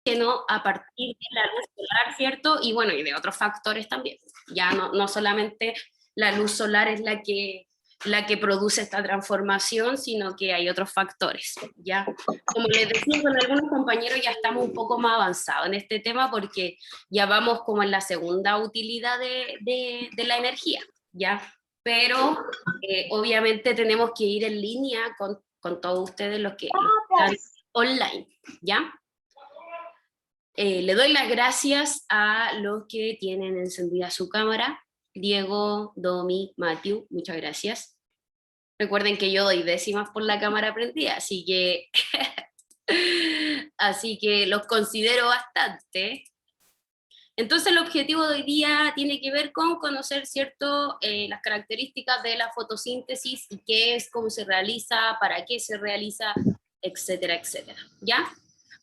oxígeno a partir de la luz solar, ¿cierto? Y bueno, y de otros factores también. Ya no solamente la luz solar es la que produce esta transformación, sino que hay otros factores, ¿ya? Como les decía, con algunos compañeros ya estamos un poco más avanzados en este tema porque ya vamos como en la segunda utilidad de la energía, ¿ya? Pero obviamente tenemos que ir en línea con todos ustedes los que están online, ¿ya? Le doy las gracias a los que tienen encendida su cámara. Diego, Domi, Matthew, muchas gracias. Recuerden que yo doy décimas por la cámara prendida, así que, así que los considero bastante. Entonces el objetivo de hoy día tiene que ver con conocer, ¿cierto?, las características de la fotosíntesis y qué es, cómo se realiza, para qué se realiza, etcétera, etcétera, ¿ya?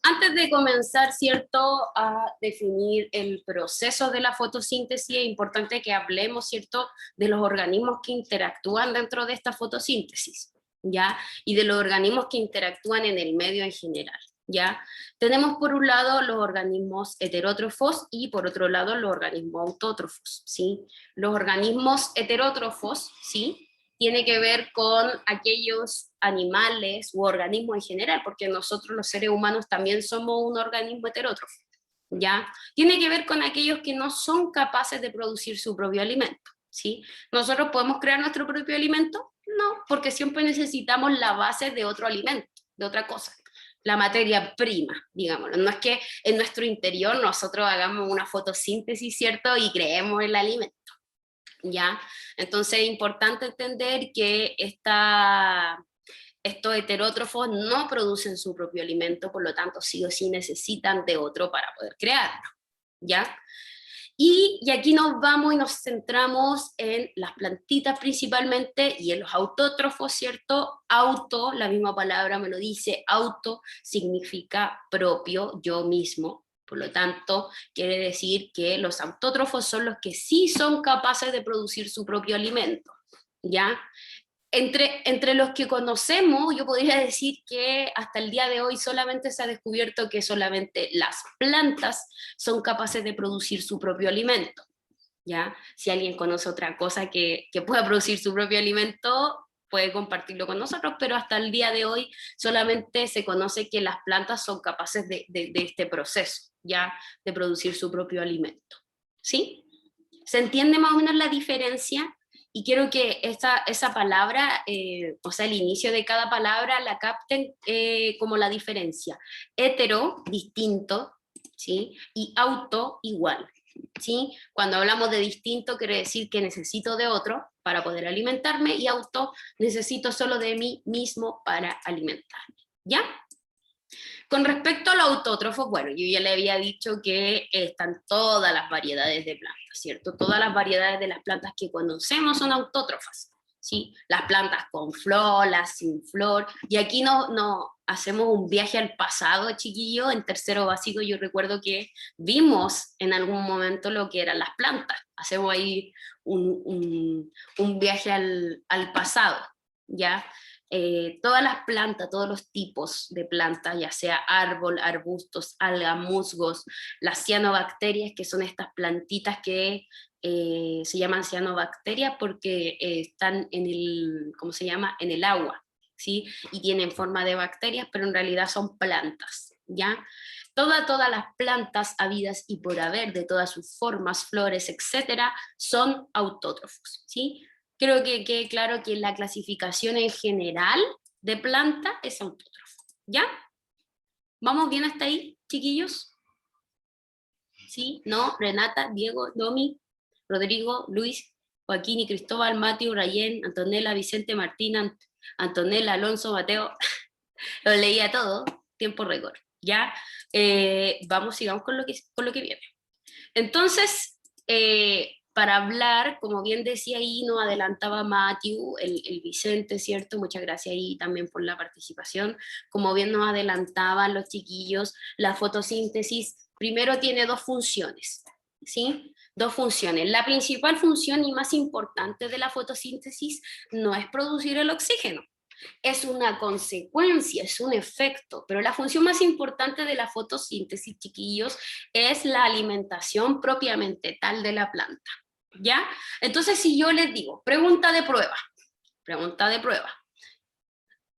Antes de comenzar, ¿cierto?, a definir el proceso de la fotosíntesis, es importante que hablemos, ¿cierto?, de los organismos que interactúan dentro de esta fotosíntesis, ¿ya? Y de los organismos que interactúan en el medio en general, ¿ya? Tenemos por un lado los organismos heterótrofos y por otro lado los organismos autótrofos, ¿sí? Los organismos heterótrofos, ¿sí?, tiene que ver con aquellos animales u organismos en general, porque nosotros los seres humanos también somos un organismo heterótrofo, ¿ya? Tiene que ver con aquellos que no son capaces de producir su propio alimento, ¿sí? ¿Nosotros podemos crear nuestro propio alimento? No, porque siempre necesitamos la base de otro alimento, de otra cosa, la materia prima, digámoslo. No es que en nuestro interior nosotros hagamos una fotosíntesis, ¿cierto?, y creemos el alimento, ¿ya? Entonces es importante entender que estos heterótrofos no producen su propio alimento, por lo tanto sí o sí necesitan de otro para poder crearlo, ¿ya? Y aquí nos vamos y nos centramos en las plantitas principalmente y en los autótrofos, ¿cierto? Auto, la misma palabra me lo dice, auto significa propio, yo mismo. Por lo tanto, quiere decir que los autótrofos son los que sí son capaces de producir su propio alimento, ¿ya? Entre los que conocemos, yo podría decir que hasta el día de hoy solamente se ha descubierto que solamente las plantas son capaces de producir su propio alimento, ¿ya? Si alguien conoce otra cosa que pueda producir su propio alimento, puede compartirlo con nosotros, pero hasta el día de hoy solamente se conoce que las plantas son capaces de este proceso, ¿ya? De producir su propio alimento, ¿sí? ¿Se entiende más o menos la diferencia? Y quiero que esa palabra, o sea, el inicio de cada palabra la capten como la diferencia. Hetero, distinto, ¿sí? Y auto, igual, ¿sí? Cuando hablamos de distinto, quiere decir que necesito de otro para poder alimentarme, y auto, necesito solo de mí mismo para alimentarme, ¿ya? Con respecto al autótrofo, bueno, yo ya le había dicho que están todas las variedades de plantas, ¿cierto? Todas las variedades de las plantas que conocemos son autótrofas, ¿sí? Las plantas con flor, las sin flor, y aquí no hacemos un viaje al pasado, chiquillo. En tercero básico yo recuerdo que vimos en algún momento lo que eran las plantas, hacemos ahí un viaje al pasado, ¿ya? Todas las plantas, todos los tipos de plantas, ya sea árbol, arbustos, algas, musgos, las cianobacterias, que son estas plantitas que se llaman cianobacterias porque están en el, ¿cómo se llama?, en el agua, ¿sí? Y tienen forma de bacterias, pero en realidad son plantas, ¿ya? Todas las plantas habidas y por haber, de todas sus formas, flores, etcétera, son autótrofos, ¿sí? Creo que quede claro que la clasificación en general de planta es autótrofo, ¿ya? ¿Vamos bien hasta ahí, chiquillos? ¿Sí? ¿No? Renata, Diego, Domi, Rodrigo, Luis, Joaquín y Cristóbal, Mateo, Rayén, Antonella, Vicente, Martín, Antonella, Alonso, Mateo. Lo leía todo, tiempo récord, ¿ya? Sigamos con lo que viene. Entonces, para hablar, como bien decía ahí, nos adelantaba Matthew, el Vicente, ¿cierto? Muchas gracias ahí también por la participación. Como bien nos adelantaban los chiquillos, la fotosíntesis primero tiene dos funciones, ¿sí? Dos funciones. La principal función y más importante de la fotosíntesis no es producir el oxígeno. Es una consecuencia, es un efecto, pero la función más importante de la fotosíntesis, chiquillos, es la alimentación propiamente tal de la planta, ¿ya? Entonces, si yo les digo, pregunta de prueba,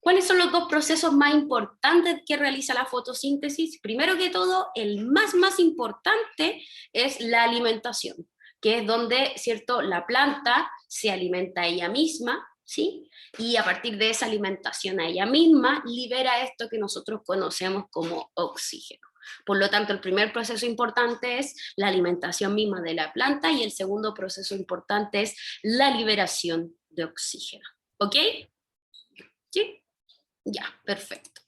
¿cuáles son los dos procesos más importantes que realiza la fotosíntesis? Primero que todo, el más importante es la alimentación, que es donde, ¿cierto?, la planta se alimenta a ella misma, ¿sí? Y a partir de esa alimentación a ella misma, libera esto que nosotros conocemos como oxígeno. Por lo tanto, el primer proceso importante es la alimentación misma de la planta y el segundo proceso importante es la liberación de oxígeno. ¿Ok? ¿Sí? Ya, perfecto.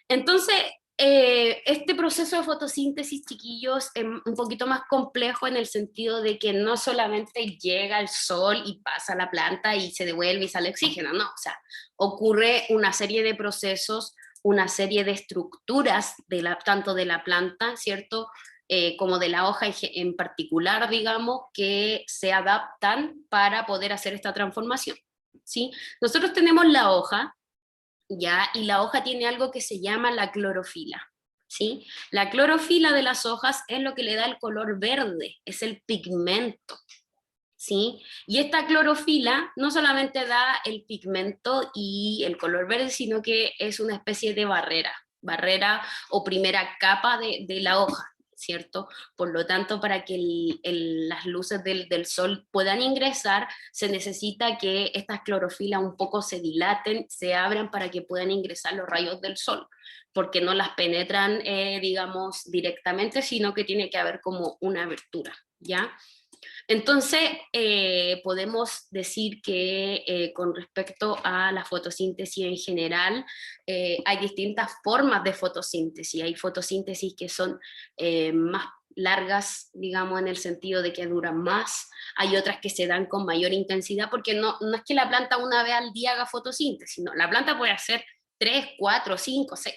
Entonces, este proceso de fotosíntesis, chiquillos, es un poquito más complejo en el sentido de que no solamente llega el sol y pasa a la planta y se devuelve y sale oxígeno, no, o sea, ocurre una serie de procesos, una serie de estructuras, tanto de la planta, ¿cierto?, como de la hoja en particular, digamos, que se adaptan para poder hacer esta transformación, ¿sí? Nosotros tenemos la hoja, ¿ya? Y la hoja tiene algo que se llama la clorofila, ¿sí? La clorofila de las hojas es lo que le da el color verde, es el pigmento, ¿sí? Y esta clorofila no solamente da el pigmento y el color verde, sino que es una especie de barrera o primera capa de la hoja, ¿cierto? Por lo tanto, para que las luces del sol puedan ingresar, se necesita que estas clorofilas un poco se dilaten, se abran para que puedan ingresar los rayos del sol, porque no las penetran, digamos, directamente, sino que tiene que haber como una abertura, ¿ya? Entonces, podemos decir que con respecto a la fotosíntesis en general, hay distintas formas de fotosíntesis. Hay fotosíntesis que son más largas, digamos, en el sentido de que duran más. Hay otras que se dan con mayor intensidad, porque no es que la planta una vez al día haga fotosíntesis, no, la planta puede hacer 3, 4, 5, 6,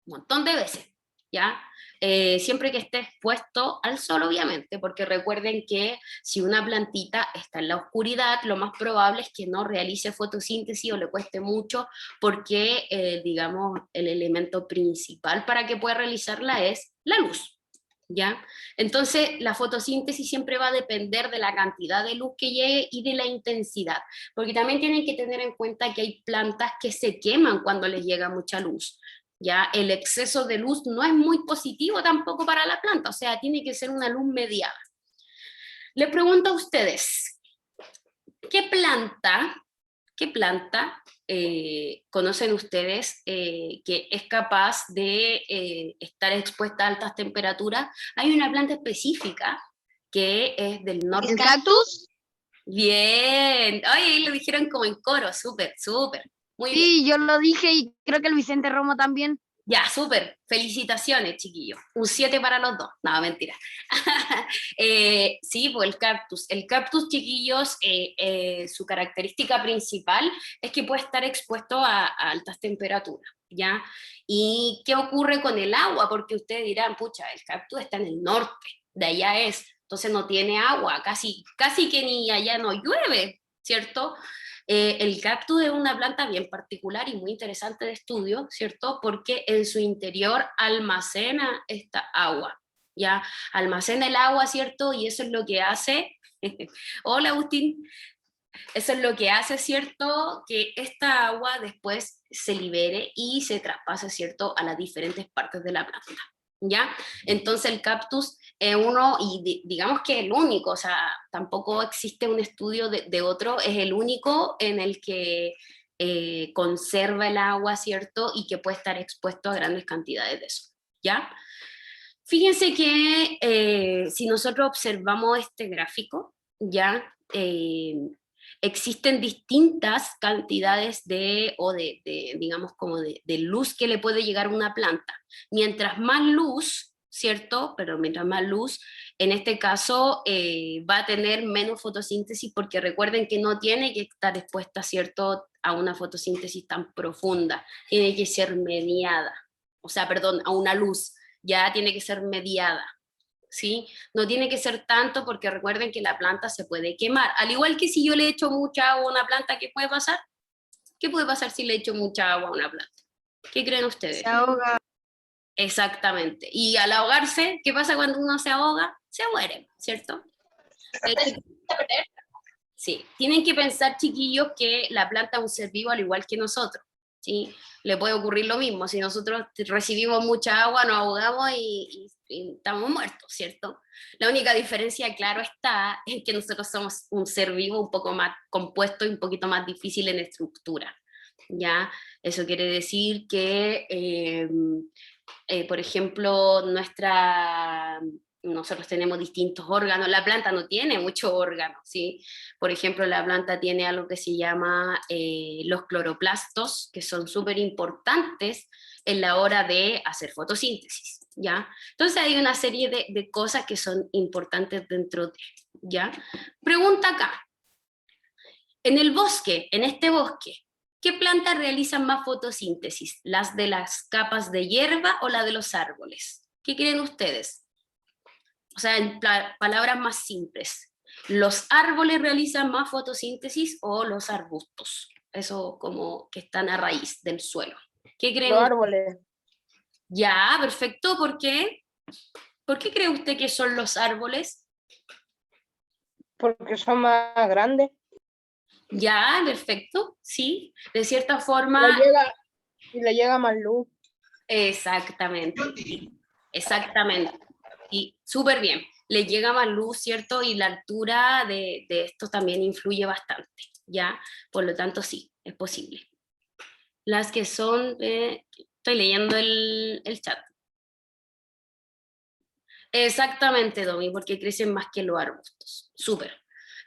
un montón de veces, ¿ya? Siempre que esté expuesto al sol, obviamente, porque recuerden que si una plantita está en la oscuridad, lo más probable es que no realice fotosíntesis o le cueste mucho, porque, digamos, el elemento principal para que pueda realizarla es la luz, ¿ya? Entonces, la fotosíntesis siempre va a depender de la cantidad de luz que llegue y de la intensidad, porque también tienen que tener en cuenta que hay plantas que se queman cuando les llega mucha luz. Ya el exceso de luz no es muy positivo tampoco para la planta, o sea, tiene que ser una luz mediana. Les pregunto a ustedes, ¿qué planta, conocen ustedes que es capaz de estar expuesta a altas temperaturas? Hay una planta específica que es del norte. ¿El cactus? Bien, ay, lo dijeron como en coro, súper, súper, muy bien. Sí, yo lo dije y creo que el Vicente Romo también. Ya, súper. Felicitaciones, chiquillos. Un 7 para los dos. No, mentira. Sí, pues el cactus. El cactus, chiquillos, su característica principal es que puede estar expuesto a altas temperaturas, ¿ya? ¿Y qué ocurre con el agua? Porque ustedes dirán, pucha, el cactus está en el norte, de allá es, entonces no tiene agua, casi que ni allá no llueve, ¿cierto? El cactus es una planta bien particular y muy interesante de estudio, ¿cierto? Porque en su interior almacena esta agua, ¿ya? Almacena el agua, ¿cierto? Y eso es lo que hace, hola Agustín, eso es lo que hace, ¿cierto? Que esta agua después se libere y se traspase, ¿cierto? A las diferentes partes de la planta, ¿ya? Entonces el cactus es uno, y digamos que el único, o sea, tampoco existe un estudio de otro, es el único en el que conserva el agua, ¿cierto? Y que puede estar expuesto a grandes cantidades de eso, ¿ya? Fíjense que si nosotros observamos este gráfico, ¿ya? Existen distintas cantidades digamos, como de luz que le puede llegar a una planta. Mientras más luz, ¿cierto? Pero mientras más luz, en este caso va a tener menos fotosíntesis, porque recuerden que no tiene que estar expuesta, ¿cierto?, a una fotosíntesis tan profunda, tiene que ser mediada, o sea, perdón, a una luz, ya tiene que ser mediada. ¿Sí? No tiene que ser tanto, porque recuerden que la planta se puede quemar. Al igual que si yo le echo mucha agua a una planta, ¿qué puede pasar? ¿Qué puede pasar si le echo mucha agua a una planta? ¿Qué creen ustedes? Se ahoga. Exactamente. Y al ahogarse, ¿qué pasa cuando uno se ahoga? Se muere, ¿cierto? Sí, tienen que pensar, chiquillos, que la planta es un ser vivo al igual que nosotros, ¿sí? Le puede ocurrir lo mismo, si nosotros recibimos mucha agua, nos ahogamos y estamos muertos, ¿cierto? La única diferencia, claro está, es que nosotros somos un ser vivo un poco más compuesto y un poquito más difícil en estructura, ¿ya? Eso quiere decir que, por ejemplo, nosotros tenemos distintos órganos, la planta no tiene muchos órganos, ¿sí? Por ejemplo, la planta tiene algo que se llama los cloroplastos, que son súper importantes en la hora de hacer fotosíntesis, ¿ya? Entonces hay una serie de cosas que son importantes dentro de, ¿ya? Pregunta acá, en el bosque, en este bosque, ¿qué plantas realizan más fotosíntesis? ¿Las de las capas de hierba o la de los árboles? ¿Qué creen ustedes? O sea, en palabras más simples, ¿los árboles realizan más fotosíntesis o los arbustos? Eso como que están a raíz del suelo. ¿Qué creen Los ustedes? árboles, Ya, perfecto. ¿Por qué? ¿Por qué cree usted que son los árboles? porque son más grandes. Ya, perfecto. Sí, de cierta Le forma, llega, y le llega más luz. exactamente. Sí, exactamente. Y súper bien. Le llega más luz, ¿cierto? Y la altura de esto también influye bastante, ¿ya? Por lo tanto, sí, es posible. Las que son, estoy leyendo el chat. Exactamente, Domi, porque crecen más que los arbustos. Súper.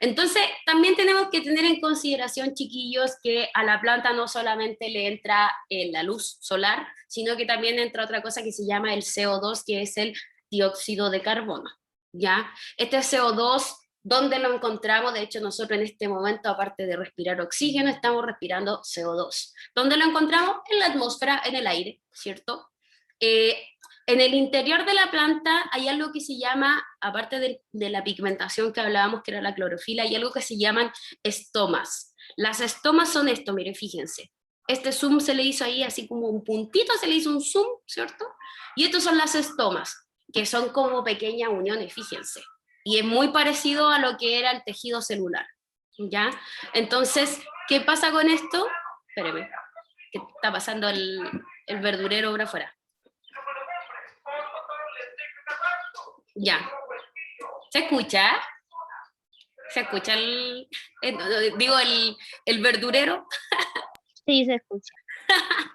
Entonces, también tenemos que tener en consideración, chiquillos, que a la planta no solamente le entra la luz solar, sino que también entra otra cosa que se llama el CO2, que es el dióxido de carbono, ¿ya? Este CO2, ¿dónde lo encontramos? De hecho, nosotros en este momento, aparte de respirar oxígeno, estamos respirando CO2. ¿Dónde lo encontramos? En la atmósfera, en el aire, ¿cierto? Eh, en el interior de la planta hay algo que se llama, aparte de la pigmentación que hablábamos, que era la clorofila, hay algo que se llaman estomas. Las estomas son esto, miren, fíjense. Este zoom se le hizo ahí así como un puntito, se le hizo un zoom, ¿cierto? Y estos son las estomas, que son como pequeñas uniones, fíjense. Y es muy parecido a lo que era el tejido celular, ¿ya? Entonces, ¿qué pasa con esto? Espéreme, que está pasando el verdurero ahora afuera. Ya. ¿Se escucha? ¿Se escucha digo, el verdurero? Sí, se escucha.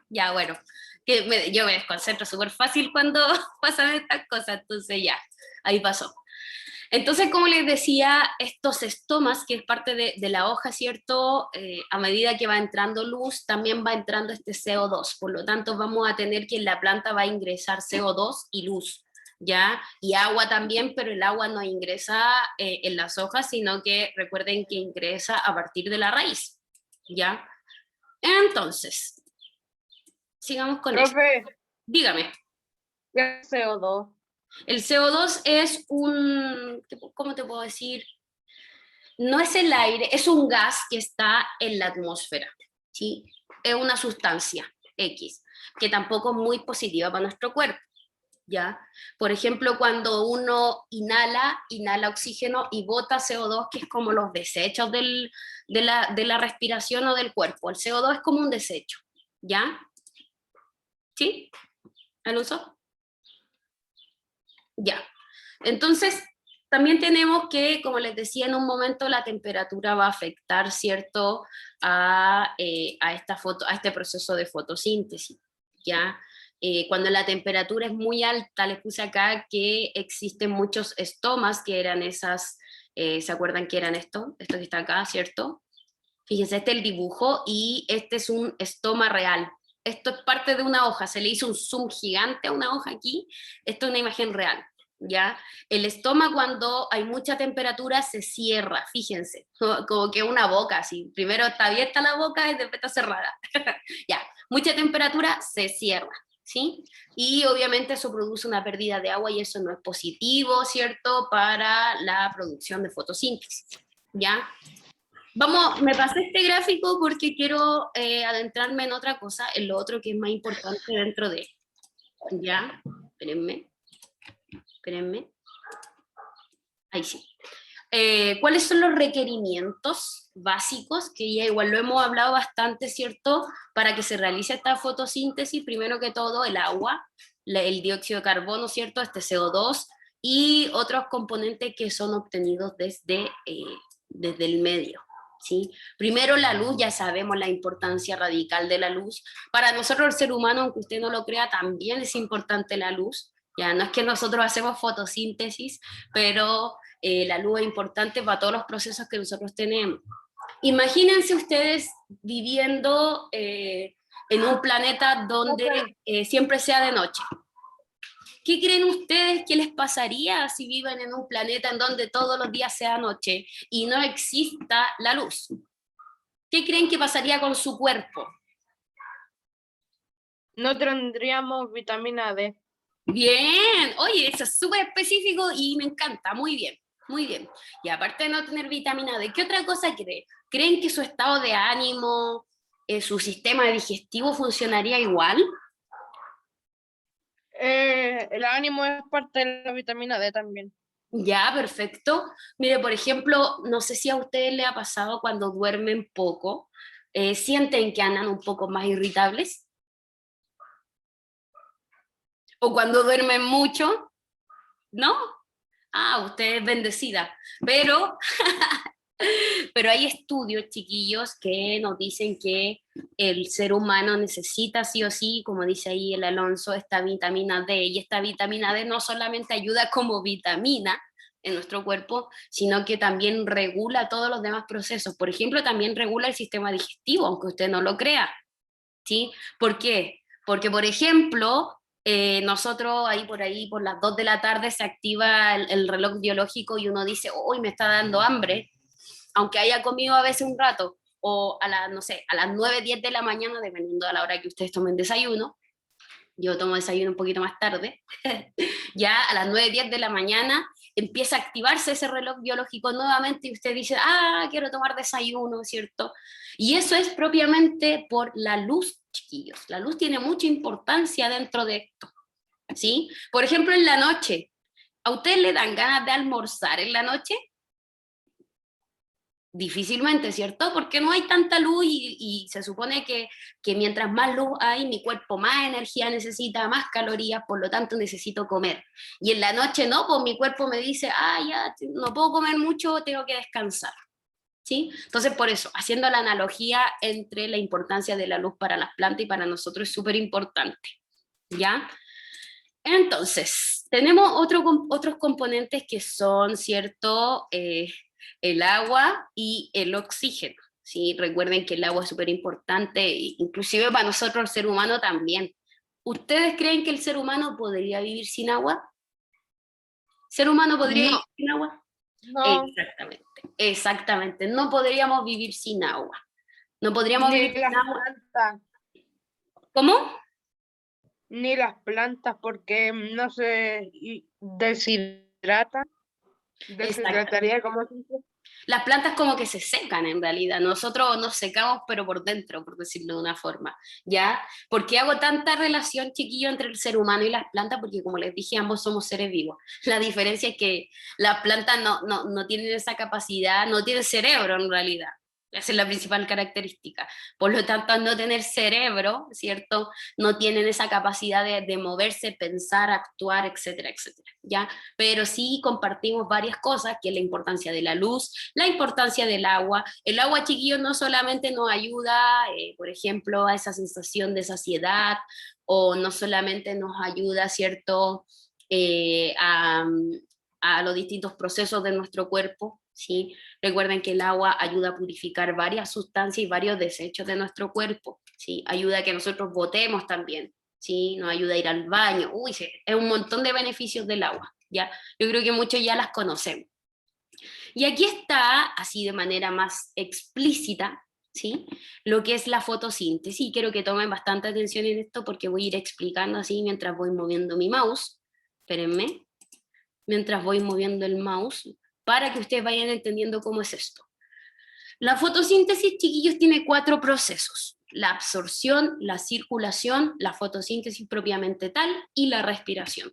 Ya, bueno, yo me desconcentro súper fácil cuando pasan estas cosas, entonces ya, ahí pasó. Entonces, como les decía, estos estomas, que es parte de la hoja, ¿cierto? A medida que va entrando luz, también va entrando este CO2, por lo tanto vamos a tener que en la planta va a ingresar CO2 y luz, ¿ya? Y agua también, pero el agua no ingresa en las hojas, sino que recuerden que ingresa a partir de la raíz, ¿ya? Entonces, sigamos con eso. Profe, Dígame. ¿qué es CO2? El CO2 es ¿cómo te puedo decir? No es el aire, es un gas que está en la atmósfera, ¿sí? Es una sustancia X, que tampoco es muy positiva para nuestro cuerpo, ¿ya? Por ejemplo, cuando uno inhala oxígeno y bota CO2, que es como los desechos de la respiración o del cuerpo. El CO2 es como un desecho, ¿ya? ¿Sí? ¿Alonso? Ya. Entonces, también tenemos que, como les decía en un momento, la temperatura va a afectar, ¿cierto?, a este proceso de fotosíntesis, ¿ya? Cuando la temperatura es muy alta, les puse acá que existen muchos estomas, que eran ¿se acuerdan que eran esto? Esto que está acá, ¿cierto? Fíjense, este es el dibujo y este es un estoma real. Esto es parte de una hoja, se le hizo un zoom gigante a una hoja aquí, esto es una imagen real, ¿ya? El estoma cuando hay mucha temperatura se cierra, fíjense, como que una boca, así, primero está abierta la boca y después está cerrada, ya, mucha temperatura se cierra, ¿sí? Y obviamente eso produce una pérdida de agua y eso no es positivo, ¿cierto?, para la producción de fotosíntesis, ¿ya? Vamos, me pasé este gráfico porque quiero adentrarme en otra cosa, en lo otro que es más importante dentro de, ¿ya? Espérenme. Ahí sí. ¿Cuáles son los requerimientos básicos? Que ya igual lo hemos hablado bastante, ¿cierto? Para que se realice esta fotosíntesis, primero que todo el agua, el dióxido de carbono, ¿cierto? Este CO2 y otros componentes que son obtenidos desde el medio. ¿Sí? Primero la luz, ya sabemos la importancia radical de la luz. Para nosotros el ser humano, aunque usted no lo crea, también es importante la luz. Ya no es que nosotros hacemos fotosíntesis, pero la luz es importante para todos los procesos que nosotros tenemos. Imagínense ustedes viviendo en un planeta donde siempre sea de noche. ¿Qué creen ustedes que les pasaría si viven en un planeta en donde todos los días sea noche y no exista la luz? ¿Qué creen que pasaría con su cuerpo? No tendríamos vitamina D. Bien, oye, eso es súper específico y me encanta, muy bien, muy bien. Y aparte de no tener vitamina D, ¿qué otra cosa creen? ¿Creen que su estado de ánimo, su sistema digestivo funcionaría igual? El ánimo es parte de la vitamina D también. Ya, perfecto. Mire, por ejemplo, no sé si a ustedes les ha pasado cuando duermen poco, sienten que andan un poco más irritables. O cuando duermen mucho, ¿no? Ah, usted es bendecida. Pero hay estudios, chiquillos, que nos dicen que el ser humano necesita sí o sí, como dice ahí el Alonso, esta vitamina D. Y esta vitamina D no solamente ayuda como vitamina en nuestro cuerpo, sino que también regula todos los demás procesos. Por ejemplo, también regula el sistema digestivo, aunque usted no lo crea. ¿Sí? ¿Por qué? Porque, por ejemplo, nosotros ahí por las 2 de la tarde se activa el reloj biológico y uno dice, hoy me está dando hambre, aunque haya comido a veces un rato, o a las, no sé, a las 9 10 de la mañana, dependiendo de la hora que ustedes tomen desayuno. Yo tomo desayuno un poquito más tarde. Ya a las 9 10 de la mañana empieza a activarse ese reloj biológico nuevamente y usted dice, ah, quiero tomar desayuno, ¿cierto? Y eso es propiamente por la luz, chiquillos. La luz tiene mucha importancia dentro de esto, ¿sí? Por ejemplo, en la noche, ¿a ustedes le dan ganas de almorzar en la noche? Difícilmente, ¿cierto? Porque no hay tanta luz y se supone que mientras más luz hay, mi cuerpo más energía necesita, más calorías, por lo tanto necesito comer. Y en la noche no, pues mi cuerpo me dice, ah, ya, no puedo comer mucho, tengo que descansar. ¿Sí? Entonces, por eso, haciendo la analogía entre la importancia de la luz para las plantas y para nosotros es súper importante, ¿ya? Entonces, tenemos otros componentes que son, ¿cierto? El agua y el oxígeno, ¿sí? Recuerden que el agua es súper importante, inclusive para nosotros el ser humano también. ¿Ustedes creen que el ser humano podría vivir sin agua? ¿Ser humano podría No, vivir sin agua? no, Exactamente, exactamente. No podríamos vivir sin agua. No podríamos ni vivir sin las agua. plantas, ¿Cómo? ni las plantas porque no se deshidratan, Exactamente. deshidrataría como se dice. Las plantas como que se secan en realidad, nosotros nos secamos pero por dentro, por decirlo de una forma, ¿ya? ¿Por qué hago tanta relación, chiquillo, entre el ser humano y las plantas? Porque como les dije, ambos somos seres vivos. La diferencia es que las plantas no tienen esa capacidad, no tienen cerebro en realidad. Esa es la principal característica. Por lo tanto, al no tener cerebro, ¿cierto? No tienen esa capacidad de moverse, pensar, actuar, etcétera, etcétera, ¿ya? Pero sí compartimos varias cosas, que es la importancia de la luz, la importancia del agua. El agua, chiquillos, no solamente nos ayuda, por ejemplo, a esa sensación de saciedad, o no solamente nos ayuda, ¿cierto?, eh, a, a los distintos procesos de nuestro cuerpo, ¿sí? Recuerden que el agua ayuda a purificar varias sustancias y varios desechos de nuestro cuerpo, ¿sí? Ayuda a que nosotros botemos también, ¿sí? Nos ayuda a ir al baño. Uy, sí, es un montón de beneficios del agua, ¿ya? Yo creo que muchos ya las conocemos. Y aquí está, así de manera más explícita, ¿sí? Lo que es la fotosíntesis. Y quiero que tomen bastante atención en esto porque voy a ir explicando así mientras voy moviendo mi mouse. Espérenme. Mientras voy moviendo el mouse para que ustedes vayan entendiendo cómo es esto. La fotosíntesis, chiquillos, tiene 4 procesos: la absorción, la circulación, la fotosíntesis propiamente tal y la respiración.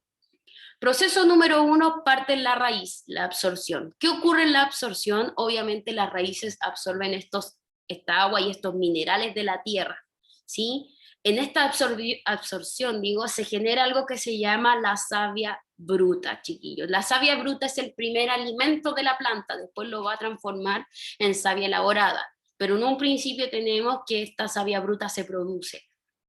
Proceso número 1 parte en la raíz, la absorción. ¿Qué ocurre en la absorción? Obviamente las raíces absorben esta agua y estos minerales de la tierra, ¿sí? En esta absorción, se genera algo que se llama la savia bruta, chiquillos. La savia bruta es el primer alimento de la planta, después lo va a transformar en savia elaborada, pero en un principio tenemos que esta savia bruta se produce.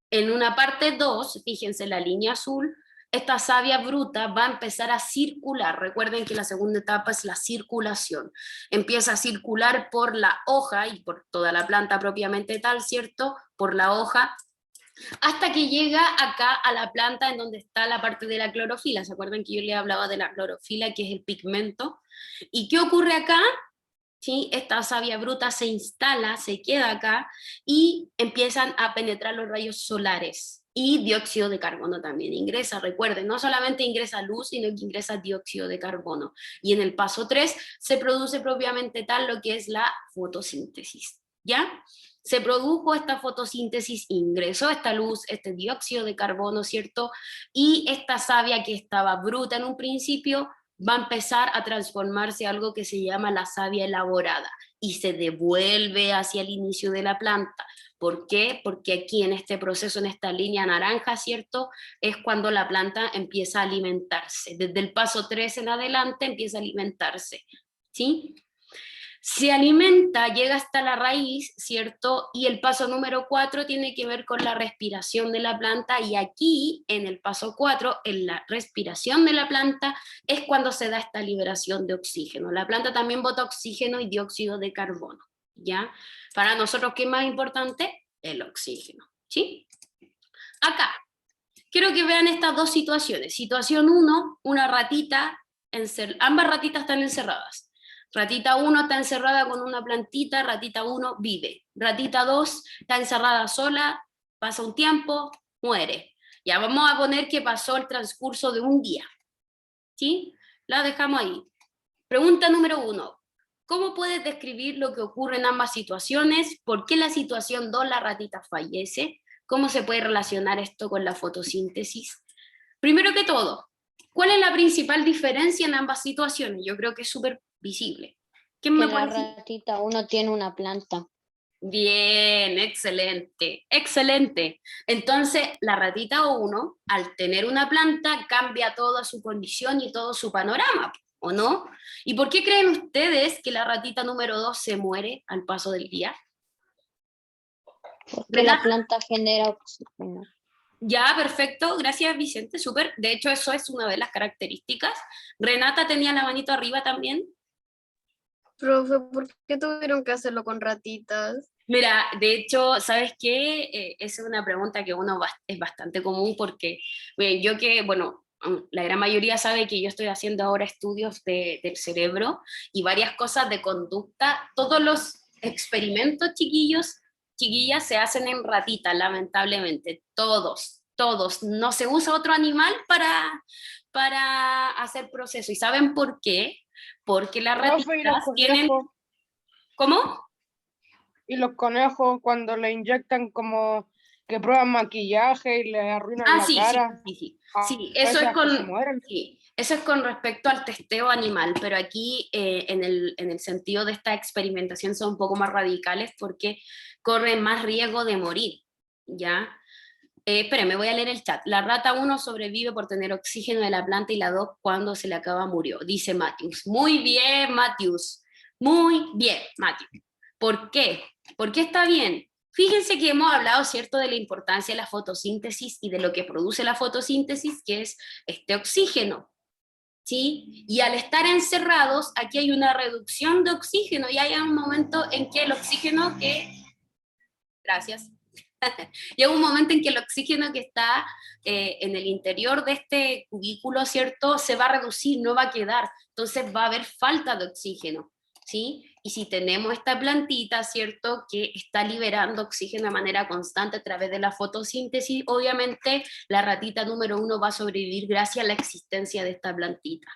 En una parte 2, fíjense la línea azul, esta savia bruta va a empezar a circular. Recuerden que la segunda etapa es la circulación. Empieza a circular por la hoja y por toda la planta propiamente tal, ¿cierto? Por la hoja, hasta que llega acá a la planta en donde está la parte de la clorofila. ¿Se acuerdan que yo les hablaba de la clorofila, que es el pigmento? ¿Y qué ocurre acá? ¿Sí? Esta savia bruta se instala, se queda acá y empiezan a penetrar los rayos solares. Y dióxido de carbono también ingresa. Recuerden, no solamente ingresa luz, sino que ingresa dióxido de carbono. Y en el paso 3 se produce propiamente tal lo que es la fotosíntesis. ¿Ya? Se produjo esta fotosíntesis, ingresó esta luz, este dióxido de carbono, ¿cierto? Y esta savia que estaba bruta en un principio va a empezar a transformarse en algo que se llama la savia elaborada y se devuelve hacia el inicio de la planta. ¿Por qué? Porque aquí en este proceso, en esta línea naranja, ¿cierto? Es cuando la planta empieza a alimentarse. Desde el paso 3 en adelante empieza a alimentarse, ¿sí? Se alimenta, llega hasta la raíz, ¿cierto? Y el paso número 4 tiene que ver con la respiración de la planta, y aquí, en el paso 4, en la respiración de la planta, es cuando se da esta liberación de oxígeno. La planta también bota oxígeno y dióxido de carbono, ¿ya? Para nosotros, ¿qué es más importante? El oxígeno, ¿sí? Acá, quiero que vean estas dos situaciones. Situación 1, una ratita, ambas ratitas están encerradas. Ratita 1 está encerrada con una plantita, ratita 1 vive. Ratita 2 está encerrada sola, pasa un tiempo, muere. Ya vamos a poner que pasó el transcurso de un día, ¿sí? La dejamos ahí. Pregunta número 1. ¿Cómo puedes describir lo que ocurre en ambas situaciones? ¿Por qué la situación 2 la ratita fallece? ¿Cómo se puede relacionar esto con la fotosíntesis? Primero que todo, ¿cuál es la principal diferencia en ambas situaciones? Yo creo que es súper visible. ¿Quién Que me la puede decir? ratita uno tiene una planta. Bien, excelente, excelente. Entonces, la ratita 1, al tener una planta, cambia toda su condición y todo su panorama, ¿o no? ¿Y por qué creen ustedes que la ratita número 2 se muere al paso del día? Porque la Renata. planta genera oxígeno. Ya, perfecto, gracias Vicente, súper. De hecho, eso es una de las características. Renata tenía la manito arriba también. Profe, ¿por qué tuvieron que hacerlo con ratitas? Mira, de hecho, ¿sabes qué? Esa es una pregunta que es bastante común porque bueno, la gran mayoría sabe que yo estoy haciendo ahora estudios del cerebro y varias cosas de conducta. Todos los experimentos, chiquillas, se hacen en ratitas, lamentablemente. Todos, todos. No se usa otro animal para hacer proceso. ¿Y saben por qué? Porque las Profe, ¿y los ratitas tienen... conejos? ¿Cómo? Y los conejos cuando le inyectan como que prueban maquillaje y le arruinan la Sí, cara. sí, A eso es veces que se mueren. sí, eso es con respecto al testeo animal, pero aquí en el sentido de esta experimentación son un poco más radicales porque corren más riesgo de morir, ¿ya? Espérenme, voy a leer el chat. La rata 1 sobrevive por tener oxígeno de la planta y la 2 cuando se le acaba murió, dice Matthews. Muy bien, Matthews. Muy bien, Matthews. ¿Por qué? ¿Por qué está bien? Fíjense que hemos hablado, ¿cierto?, de la importancia de la fotosíntesis y de lo que produce la fotosíntesis, que es este oxígeno, ¿sí? Y al estar encerrados, aquí hay una reducción de oxígeno y hay un momento en que el oxígeno Gracias. Llega un momento en que el oxígeno que está en el interior de este cubículo, ¿cierto?, se va a reducir, no va a quedar, entonces va a haber falta de oxígeno, ¿sí? Y si tenemos esta plantita, ¿cierto?, que está liberando oxígeno de manera constante a través de la fotosíntesis, obviamente la ratita número 1 va a sobrevivir gracias a la existencia de esta plantita.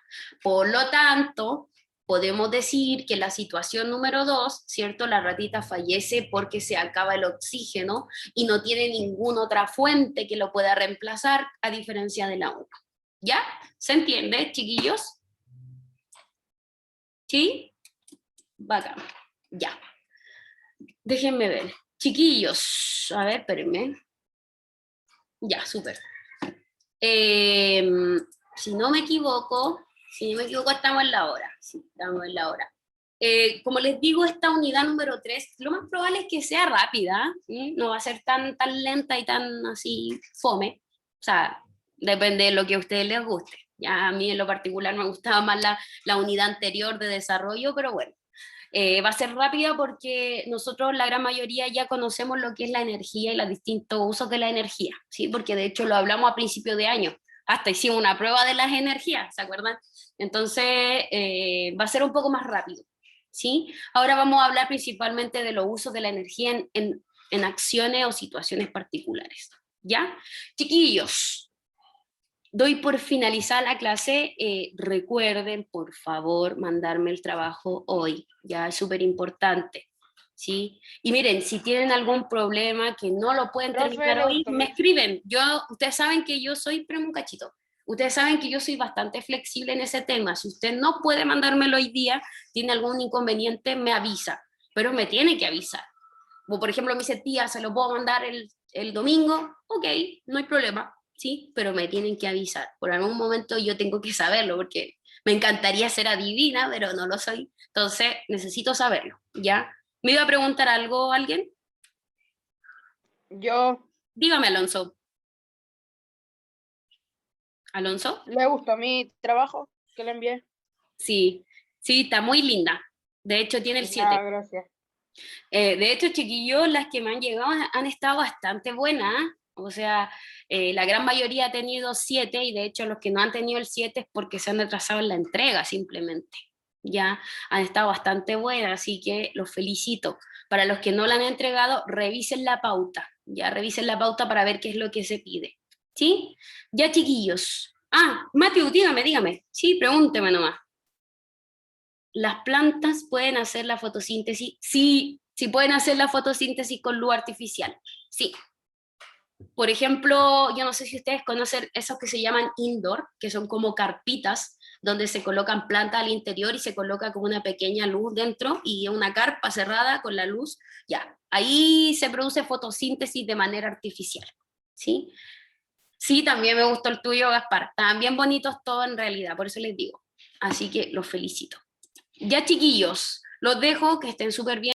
Por lo tanto, podemos decir que la situación número 2, ¿cierto? La ratita fallece porque se acaba el oxígeno y no tiene ninguna otra fuente que lo pueda reemplazar, a diferencia de la 1. ¿Ya? ¿Se entiende, chiquillos? ¿Sí? Bacán. Ya. Déjenme ver. Chiquillos, a ver, espérenme. Ya, súper. Si no me equivoco, estamos en la hora. Sí, estamos en la hora. Como les digo, esta unidad número 3, lo más probable es que sea rápida, ¿sí? No va a ser tan lenta y tan así fome. O sea, depende de lo que a ustedes les guste. Ya a mí en lo particular me gustaba más la unidad anterior de desarrollo, pero bueno. Va a ser rápida porque nosotros, la gran mayoría, ya conocemos lo que es la energía y los distintos usos de la energía, ¿sí? Porque de hecho lo hablamos a principio de año, hasta hicimos una prueba de las energías, ¿se acuerdan? Entonces va a ser un poco más rápido, ¿sí? Ahora vamos a hablar principalmente de los usos de la energía en acciones o situaciones particulares, ¿ya? Chiquillos, doy por finalizar la clase. Recuerden, por favor, mandarme el trabajo hoy, ya es súper importante, ¿sí? Y miren, si tienen algún problema que no lo pueden Profe, terminar hoy, doctor. me escriben. Ustedes saben que yo soy, espérame un cachito, ustedes saben que yo soy bastante flexible en ese tema. Si usted no puede mandármelo hoy día, tiene algún inconveniente, me avisa, pero me tiene que avisar. Como por ejemplo me dice, tía, ¿se lo puedo mandar el domingo? Ok, no hay problema. Sí, pero me tienen que avisar. Por algún momento yo tengo que saberlo, porque me encantaría ser adivina, pero no lo soy. Entonces, necesito saberlo, ¿ya? ¿Me iba a preguntar algo alguien? Yo Dígame, Alonso. ¿Alonso? le gusta mi trabajo que le envié. Sí, sí, está muy linda. De hecho, tiene el 7. Ah, gracias. De hecho, chiquillos, las que me han llegado han estado bastante buenas. O sea, la gran mayoría ha tenido 7 y de hecho los que no han tenido el 7 es porque se han retrasado en la entrega simplemente. Ya han estado bastante buenas, así que los felicito. Para los que no la han entregado, revisen la pauta. Ya revisen la pauta para ver qué es lo que se pide. ¿Sí? Ya, chiquillos. Ah, Matthew, dígame. Sí, pregúnteme nomás. ¿Las plantas pueden hacer la fotosíntesis? Sí, sí pueden hacer la fotosíntesis con luz artificial. Sí. Por ejemplo, yo no sé si ustedes conocen esos que se llaman indoor, que son como carpitas donde se colocan plantas al interior y se coloca como una pequeña luz dentro y una carpa cerrada con la luz. Ya, ahí se produce fotosíntesis de manera artificial. ¿Sí? Sí, también me gustó el tuyo, Gaspar. Estaban bien bonitos todos en realidad, por eso les digo. Así que los felicito. Ya, chiquillos, los dejo, que estén súper bien.